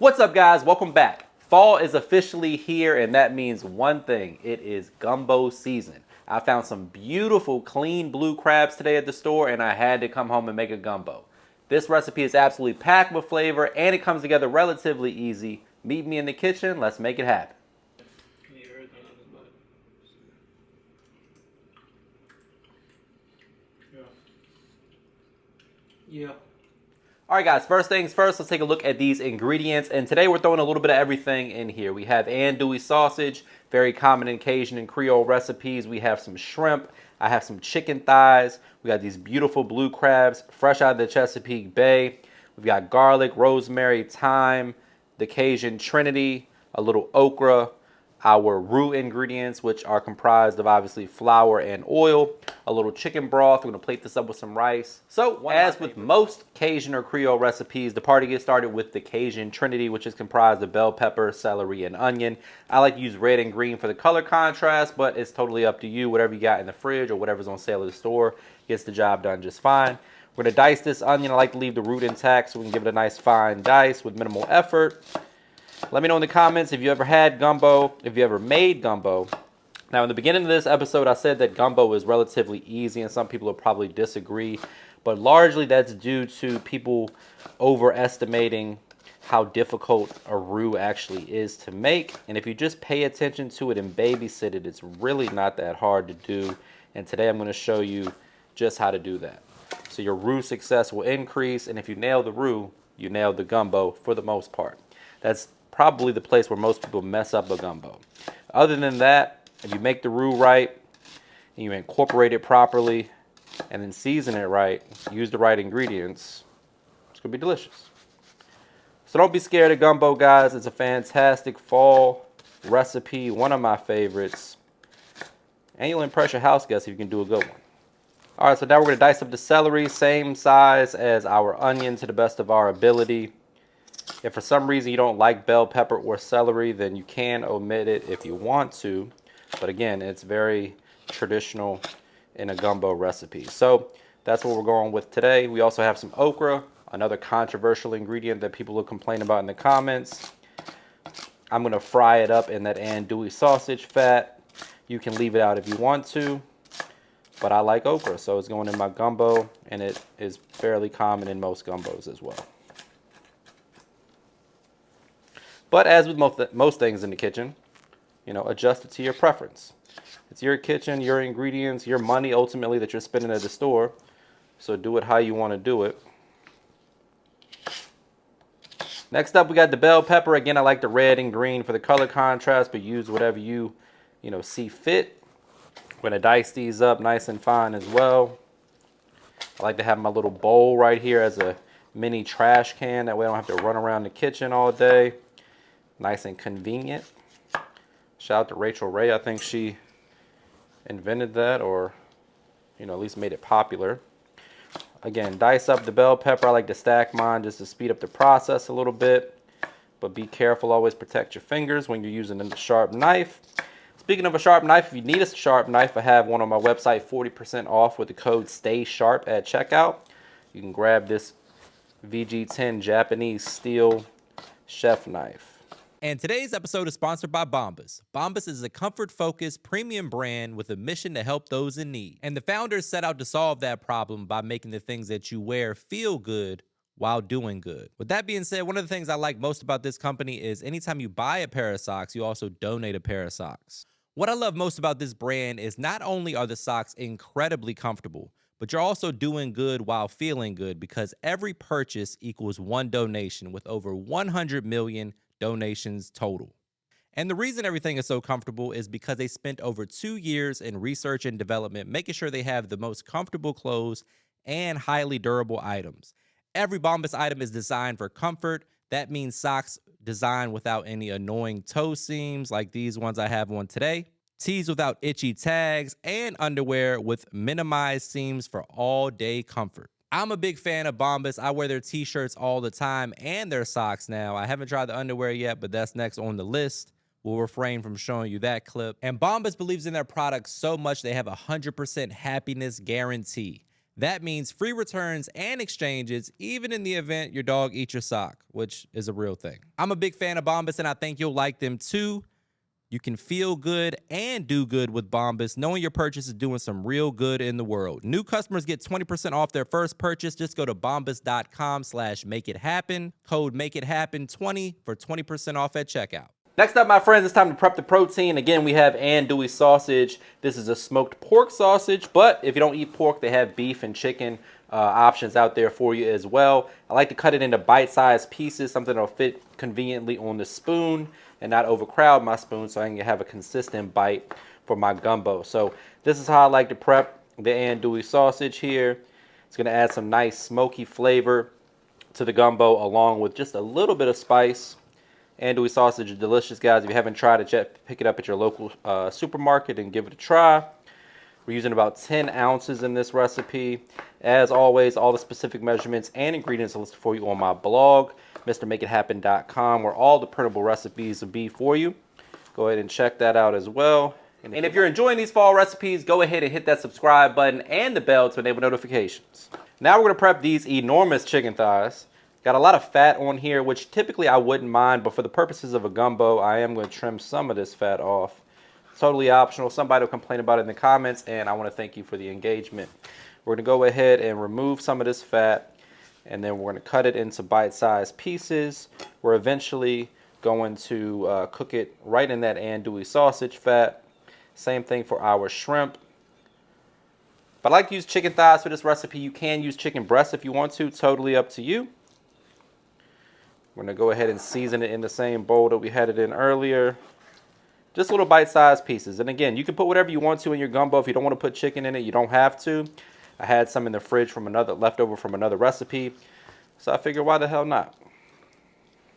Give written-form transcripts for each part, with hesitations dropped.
What's up, guys? Welcome back. Fall is officially here, and that means one thing. It is gumbo season. I found some beautiful, clean blue crabs today at the store, and I had to come home and make a gumbo. This recipe is absolutely packed with flavor, and it comes together relatively easy. Meet me in the kitchen. Let's make it happen. Yeah. All right, guys, first things first, let's take a look at these ingredients. And today we're throwing a little bit of everything in here. We have Andoy Sausage, very common in Cajun and Creole recipes. We have some shrimp. I have some chicken thighs. We got these beautiful blue crabs, fresh out of the Chesapeake Bay. We've got garlic, rosemary, thyme, the Cajun Trinity, a little okra, our roux ingredients, which are comprised of obviously flour and oil, a little chicken broth. We're gonna plate this up with some rice. So, as with most Cajun or Creole recipes, the party gets started with the Cajun Trinity, which is comprised of bell pepper, celery, and onion. I like to use red and green for the color contrast, but it's totally up to you. Whatever you got in the fridge or whatever's on sale at the store gets the job done just fine. We're gonna dice this onion. I like to leave the root intact so we can give it a nice fine dice with minimal effort. Let me know in the comments if you ever had gumbo, if you ever made gumbo. Now, in the beginning of this episode, I said that gumbo is relatively easy, and some people will probably disagree. But largely, that's due to people overestimating how difficult a roux actually is to make. And if you just pay attention to it and babysit it, it's really not that hard to do. And today, I'm going to show you just how to do that. So your roux success will increase, and if you nail the roux, you nail the gumbo for the most part. That's probably the place where most people mess up a gumbo. Other than that, if you make the roux right, and you incorporate it properly, and then season it right, use the right ingredients, it's gonna be delicious. So don't be scared of gumbo, guys. It's a fantastic fall recipe, one of my favorites. And you'll impress your house guests if you can do a good one. All right, so now we're gonna dice up the celery, same size as our onion to the best of our ability. If for some reason you don't like bell pepper or celery, then you can omit it if you want to. But again, it's very traditional in a gumbo recipe. So that's what we're going with today. We also have some okra, another controversial ingredient that people will complain about in the comments. I'm going to fry it up in that andouille sausage fat. You can leave it out if you want to, but I like okra, so it's going in my gumbo, and it is fairly common in most gumbos as well. But as with most things in the kitchen, adjust it to your preference. It's your kitchen, your ingredients, your money ultimately that you're spending at the store. So do it how you want to do it. Next up, we got the bell pepper. Again, I like the red and green for the color contrast, but use whatever you see fit. We're going to dice these up nice and fine as well. I like to have my little bowl right here as a mini trash can. That way I don't have to run around the kitchen all day. Nice and convenient. Shout out to Rachel Ray. I think she invented that, or at least made it popular. Again, dice up the bell pepper. I like to stack mine just to speed up the process a little bit. But be careful, always protect your fingers when you're using a sharp knife. Speaking of a sharp knife, if you need a sharp knife, I have one on my website, 40% off with the code STAYSHARP at checkout. You can grab this VG10 Japanese steel chef knife. And today's episode is sponsored by Bombus. Bombus is a comfort-focused premium brand with a mission to help those in need. And the founders set out to solve that problem by making the things that you wear feel good while doing good. With that being said, one of the things I like most about this company is anytime you buy a pair of socks, you also donate a pair of socks. What I love most about this brand is not only are the socks incredibly comfortable, but you're also doing good while feeling good, because every purchase equals one donation, with over 100 million donations total. And the reason everything is so comfortable is because they spent over 2 years in research and development, making sure they have the most comfortable clothes and highly durable items. Every Bombus item is designed for comfort. That means socks designed without any annoying toe seams like these ones I have on today, tees without itchy tags, and underwear with minimized seams for all-day comfort. I'm a big fan of Bombus. I wear their t-shirts all the time and their socks now. I haven't tried the underwear yet, but that's next on the list. We'll refrain from showing you that clip. And Bombus believes in their products so much they have a 100% happiness guarantee. That means free returns and exchanges, even in the event your dog eats your sock, which is a real thing. I'm a big fan of Bombus, and I think you'll like them too. You can feel good and do good with Bombus, knowing your purchase is doing some real good in the world. New customers get 20% off their first purchase. Just go to bombus.com/makeithappen. Code MakeItHappen20 for 20% off at checkout. Next up, my friends, it's time to prep the protein. Again, we have Andoy Sausage. This is a smoked pork sausage, but if you don't eat pork, they have beef and chicken options out there for you as well. I like to cut it into bite-sized pieces, something that'll fit conveniently on the spoon and not overcrowd my spoon, so I can have a consistent bite for my gumbo. So this is how I like to prep the Andoy sausage here. It's gonna add some nice smoky flavor to the gumbo along with just a little bit of spice. Andoy sausage is delicious, guys. If you haven't tried it yet, pick it up at your local supermarket and give it a try. We're using about 10 ounces in this recipe. As always, all the specific measurements and ingredients are listed for you on my blog, MrMakeItHappen.com, where all the printable recipes will be for you. Go ahead and check that out as well. And if you're enjoying these fall recipes, go ahead and hit that subscribe button and the bell to enable notifications. Now we're going to prep these enormous chicken thighs. Got a lot of fat on here, which typically I wouldn't mind, but for the purposes of a gumbo, I am going to trim some of this fat off. Totally optional. Somebody will complain about it in the comments, and I want to thank you for the engagement. We're going to go ahead and remove some of this fat, and then we're going to cut it into bite-sized pieces. We're eventually going to cook it right in that Andoy sausage fat. Same thing for our shrimp. But I like to use chicken thighs for this recipe. You can use chicken breast if you want to. Totally up to you. We're going to go ahead and season it in the same bowl that we had it in earlier. Just little bite-sized pieces. And again, you can put whatever you want to in your gumbo. If you don't want to put chicken in it, you don't have to. I had some in the fridge from leftover from another recipe. So I figured, why the hell not?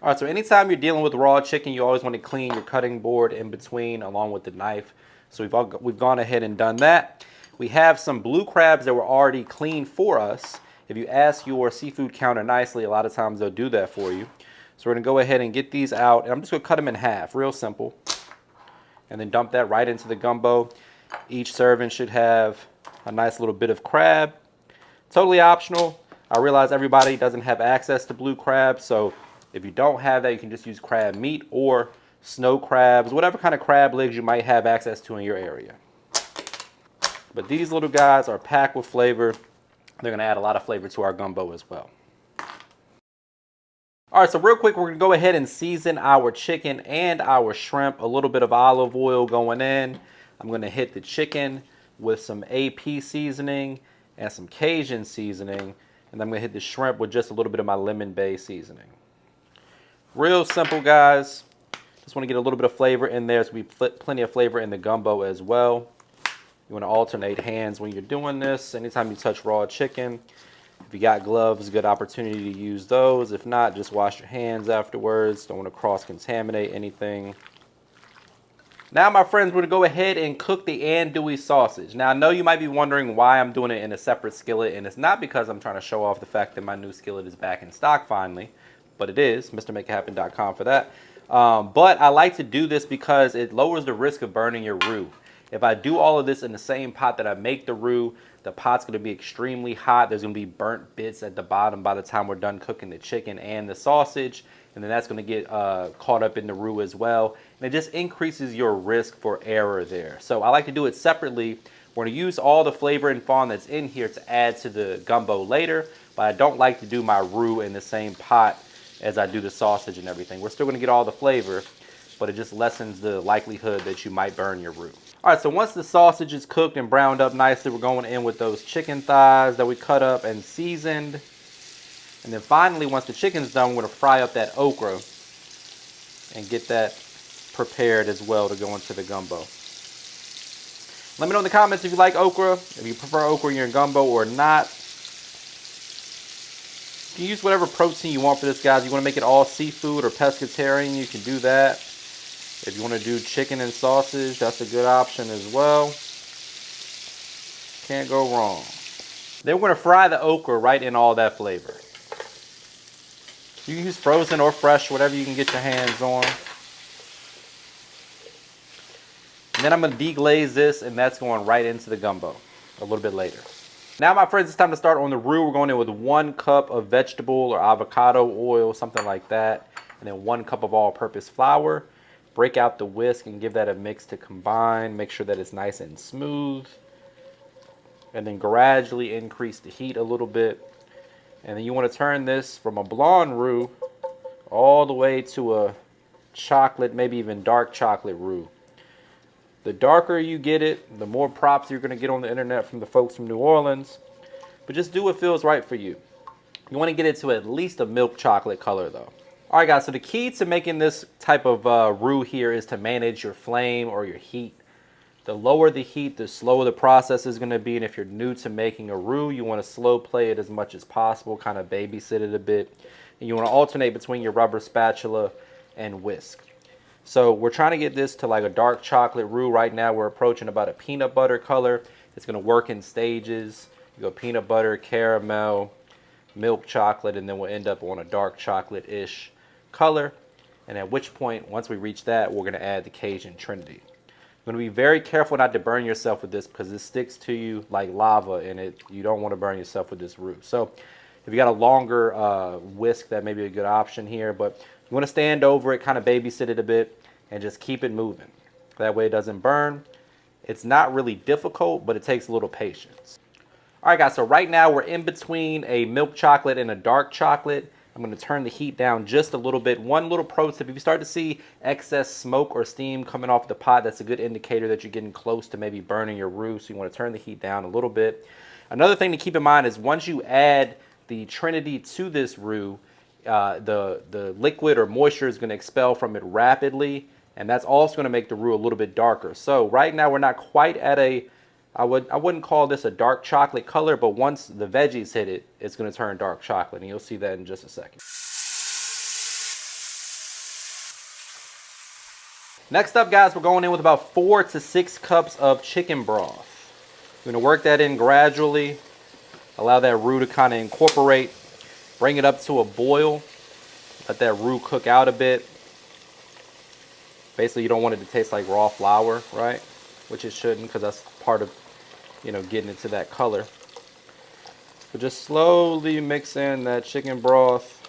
All right, so anytime you're dealing with raw chicken, you always want to clean your cutting board in between along with the knife. So we've gone ahead and done that. We have some blue crabs that were already cleaned for us. If you ask your seafood counter nicely, a lot of times they'll do that for you. So we're going to go ahead and get these out. And I'm just going to cut them in half, real simple. And then dump that right into the gumbo. Each serving should have a nice little bit of crab. Totally optional. I realize everybody doesn't have access to blue crab, so if you don't have that, you can just use crab meat or snow crabs, whatever kind of crab legs you might have access to in your area. But these little guys are packed with flavor. They're going to add a lot of flavor to our gumbo as well. All right, so real quick, we're going to go ahead and season our chicken and our shrimp. A little bit of olive oil going in. I'm going to hit the chicken with some AP seasoning and some Cajun seasoning. And then I'm going to hit the shrimp with just a little bit of my lemon bay seasoning. Real simple, guys. Just want to get a little bit of flavor in there. So we plenty of flavor in the gumbo as well. You want to alternate hands when you're doing this. Anytime you touch raw chicken, if you got gloves, good opportunity to use those. If not, just wash your hands afterwards. Don't want to cross-contaminate anything. Now, my friends, we're going to go ahead and cook the Andoy sausage. Now, I know you might be wondering why I'm doing it in a separate skillet, and it's not because I'm trying to show off the fact that my new skillet is back in stock finally, but it is, MrMakeItHappen.com for that. But I like to do this because it lowers the risk of burning your roux. If I do all of this in the same pot that I make the roux, the pot's going to be extremely hot. There's going to be burnt bits at the bottom by the time we're done cooking the chicken and the sausage. And then that's going to get caught up in the roux as well. And it just increases your risk for error there. So I like to do it separately. We're going to use all the flavor and fond that's in here to add to the gumbo later. But I don't like to do my roux in the same pot as I do the sausage and everything. We're still going to get all the flavor, but it just lessens the likelihood that you might burn your roux. All right, so once the sausage is cooked and browned up nicely, we're going in with those chicken thighs that we cut up and seasoned. And then finally, once the chicken's done, we're going to fry up that okra and get that prepared as well to go into the gumbo. Let me know in the comments if you like okra, if you prefer okra in your gumbo or not. You can use whatever protein you want for this, guys. You want to make it all seafood or pescatarian, you can do that. If you want to do chicken and sausage, that's a good option as well. Can't go wrong. Then we're going to fry the okra right in all that flavor. You can use frozen or fresh, whatever you can get your hands on. And then I'm going to deglaze this, and that's going right into the gumbo a little bit later. Now, my friends, it's time to start on the roux. We're going in with 1 cup of vegetable or avocado oil, something like that, and then 1 cup of all-purpose flour. Break out the whisk and give that a mix to combine. Make sure that it's nice and smooth. And then gradually increase the heat a little bit. And then you want to turn this from a blonde roux all the way to a chocolate, maybe even dark chocolate roux. The darker you get it, the more props you're going to get on the internet from the folks from New Orleans. But just do what feels right for you. You want to get it to at least a milk chocolate color though. All right, guys, so the key to making this type of roux here is to manage your flame or your heat. The lower the heat, the slower the process is going to be. And if you're new to making a roux, you want to slow play it as much as possible, kind of babysit it a bit. And you want to alternate between your rubber spatula and whisk. So we're trying to get this to like a dark chocolate roux. Right now we're approaching about a peanut butter color. It's going to work in stages. You go peanut butter, caramel, milk chocolate, and then we'll end up on a dark chocolate-ish color. And at which point, once we reach that, we're going to add the Cajun Trinity. You're going to be very careful not to burn yourself with this because it sticks to you like lava, and you don't want to burn yourself with this roux. So if you got a longer whisk, that may be a good option here, but you want to stand over it, kind of babysit it a bit, and just keep it moving. That way it doesn't burn. It's not really difficult, but it takes a little patience. All right, guys, so right now we're in between a milk chocolate and a dark chocolate. I'm going to turn the heat down just a little bit. One little pro tip, if you start to see excess smoke or steam coming off the pot, that's a good indicator that you're getting close to maybe burning your roux, so you want to turn the heat down a little bit. Another thing to keep in mind is once you add the Trinity to this roux, the liquid or moisture is going to expel from it rapidly, and that's also going to make the roux a little bit darker. So right now we're not quite at I wouldn't call this a dark chocolate color, but once the veggies hit it, it's going to turn dark chocolate, and you'll see that in just a second. Next up, guys, we're going in with about 4 to 6 cups of chicken broth. We're going to work that in gradually, allow that roux to kind of incorporate, bring it up to a boil, let that roux cook out a bit. Basically, you don't want it to taste like raw flour, right? Which it shouldn't, because that's part of, getting it to that color. But just slowly mix in that chicken broth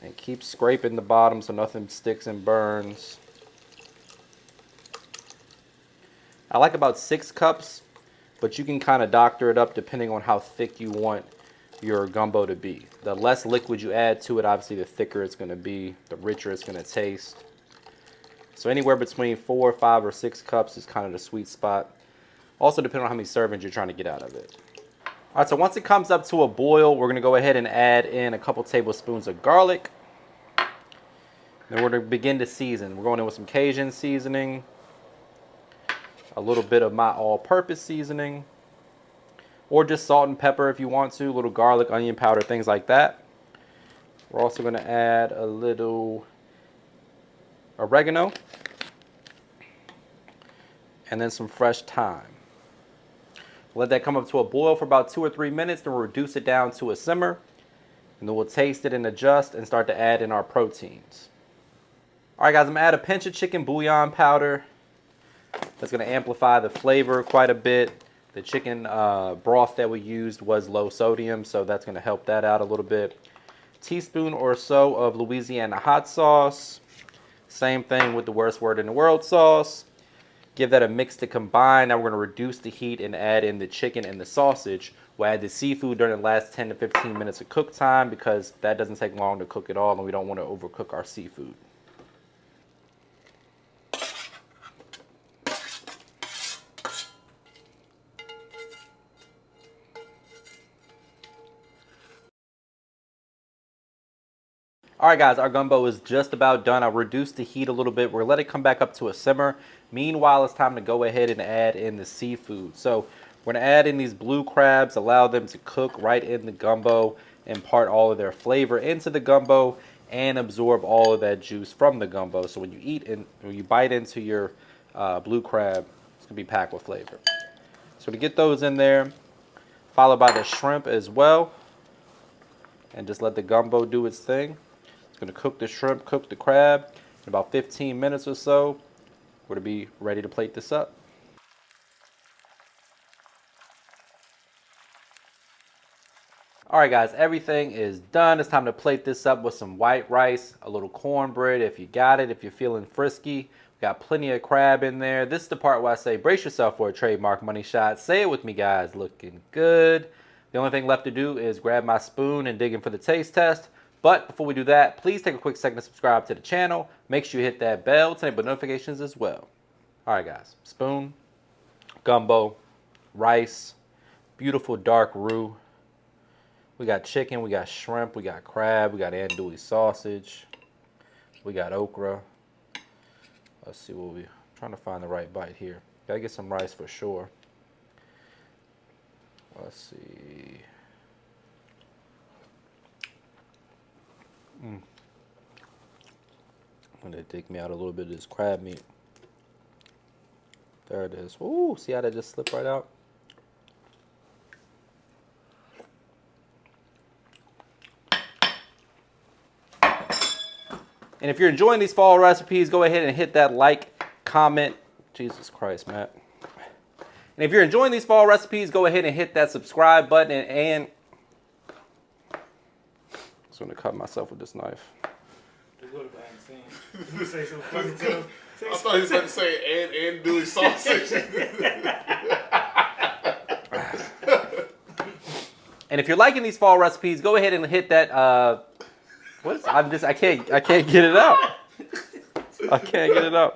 and keep scraping the bottom so nothing sticks and burns. I like about 6 cups, but you can kind of doctor it up depending on how thick you want your gumbo to be. The less liquid you add to it, obviously the thicker it's going to be, the richer it's going to taste. So anywhere between 4, 5, or 6 cups is kind of the sweet spot. Also depending on how many servings you're trying to get out of it. All right, so once it comes up to a boil, we're going to go ahead and add in a couple tablespoons of garlic. Then we're going to begin to season. We're going in with some Cajun seasoning, a little bit of my all-purpose seasoning, or just salt and pepper if you want to, a little garlic, onion powder, things like that. We're also going to add a little oregano and then some fresh thyme. Let that come up to a boil for about 2 or 3 minutes, then we'll reduce it down to a simmer, and then we'll taste it and adjust and start to add in our proteins. All right, guys, I'm gonna add a pinch of chicken bouillon powder. That's gonna amplify the flavor quite a bit. The chicken broth that we used was low sodium, so that's gonna help that out a little bit. Teaspoon or so of Louisiana hot sauce. Same thing with the worst word in the world sauce. Give that a mix to combine. Now we're going to reduce the heat and add in the chicken and the sausage. We'll add the seafood during the last 10 to 15 minutes of cook time because that doesn't take long to cook at all, and we don't want to overcook our seafood. All right, guys, our gumbo is just about done. I'll reduce the heat a little bit. We're going to let it come back up to a simmer. Meanwhile, it's time to go ahead and add in the seafood. So we're going to add in these blue crabs, allow them to cook right in the gumbo, impart all of their flavor into the gumbo, and absorb all of that juice from the gumbo. So when you bite into your blue crab, it's going to be packed with flavor. So to get those in there, followed by the shrimp as well, and just let the gumbo do its thing. It's going to cook the shrimp, cook the crab. In about 15 minutes or so, we're going to be ready to plate this up. All right, guys, everything is done. It's time to plate this up with some white rice, a little cornbread if you got it, if you're feeling frisky. We got plenty of crab in there. This is the part where I say brace yourself for a trademark money shot. Say it with me, guys. Looking good. The only thing left to do is grab my spoon and dig in for the taste test. But before we do that, please take a quick second to subscribe to the channel. Make sure you hit that bell to enable notifications as well. All right, guys. Spoon, gumbo, rice, beautiful dark roux. We got chicken, we got shrimp, we got crab, we got Andoy sausage, we got okra. Let's see what I'm trying to find the right bite here. Gotta get some rice for sure. Let's see. I'm gonna dig me out a little bit of this crab meat. There it is. Ooh, see how that just slipped right out? And if you're enjoying these fall recipes, go ahead and hit that like, comment. Jesus Christ, Matt. And if you're enjoying these fall recipes, go ahead and hit that subscribe button. And I'm just going to cut myself with this knife. I thought he was going to say Andoy Sausage. And if you're liking these fall recipes, go ahead and hit that. I can't get it out. I can't get it out.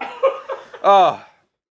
Oh.